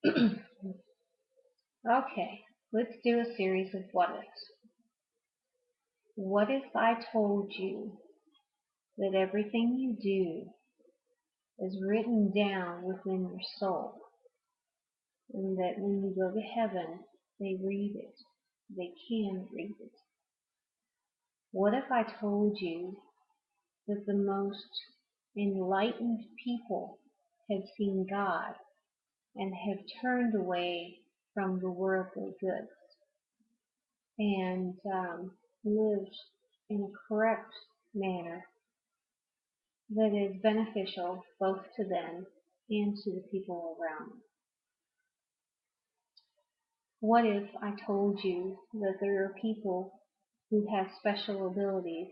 Okay, let's do a series of what ifs. What if I told you that everything you do is written down within your soul, and that when you go to heaven, they read it? They can read it. What if I told you that the most enlightened people have seen God and have turned away from the worldly goods and lived in a correct manner that is beneficial both to them and to the people around them? What if I told you that there are people who have special abilities,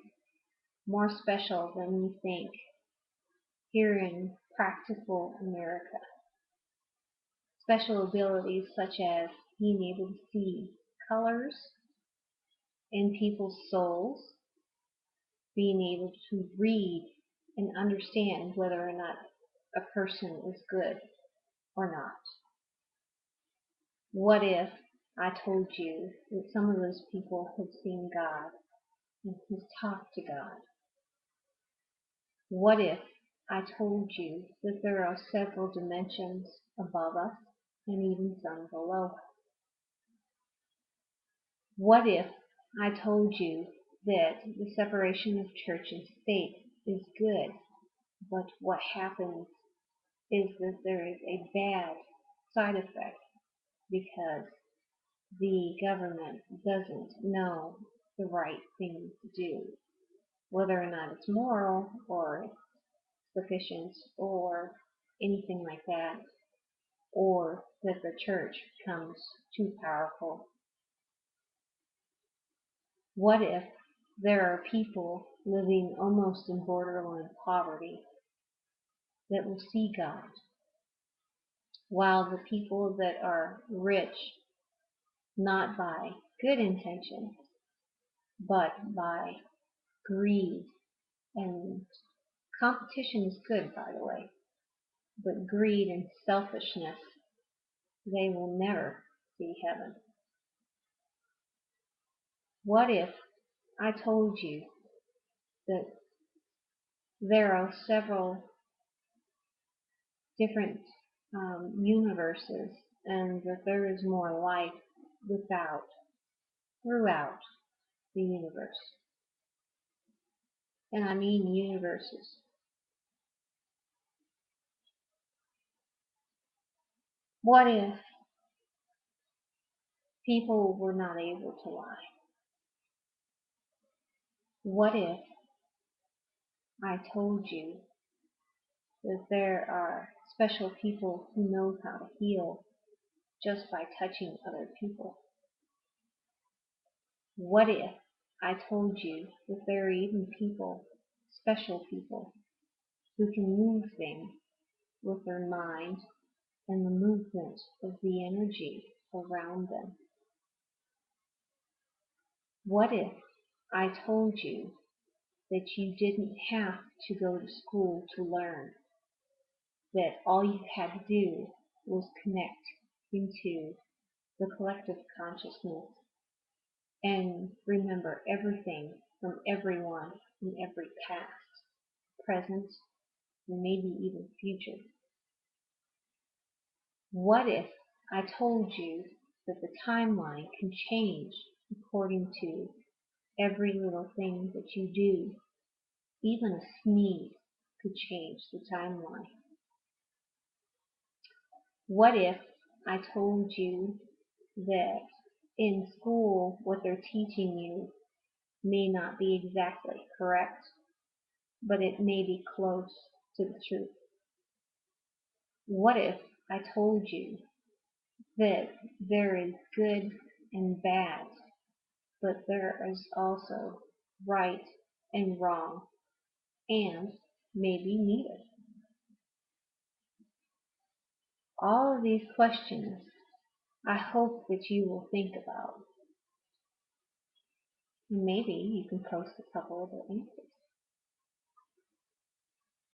more special than you think, here in practical America? Special abilities such as being able to see colors in people's souls, being able to read and understand whether or not a person is good or not. What if I told you that some of those people have seen God and have talked to God? What if I told you that there are several dimensions above us and even some below us? What if I told you that the separation of church and state is good, but what happens is that there is a bad side effect because the government doesn't know the right thing to do, whether or not it's moral or sufficient or anything like that, or that the church becomes too powerful? What if there are people living almost in borderline poverty that will see God, while the people that are rich, not by good intention, but by greed, and competition is good, by the way, but greed and selfishness, they will never see heaven? What if I told you that there are several different universes and that there is more life throughout the universe? And I mean universes. What if people were not able to lie? What if I told you that there are special people who know how to heal just by touching other people? What if I told you that there are even people, special people, who can move things with their mind and the movement of the energy around them? What if I told you that you didn't have to go to school to learn, that all you had to do was connect into the collective consciousness and remember everything from everyone in every past, present, and maybe even future? What if I told you that the timeline can change according to every little thing that you do? Even a sneeze could change the timeline. What if I told you that in school what they're teaching you may not be exactly correct, but it may be close to the truth? What if I told you that there is good and bad, but there is also right and wrong, and maybe neither? All of these questions I hope that you will think about, and maybe you can post a couple of the answers.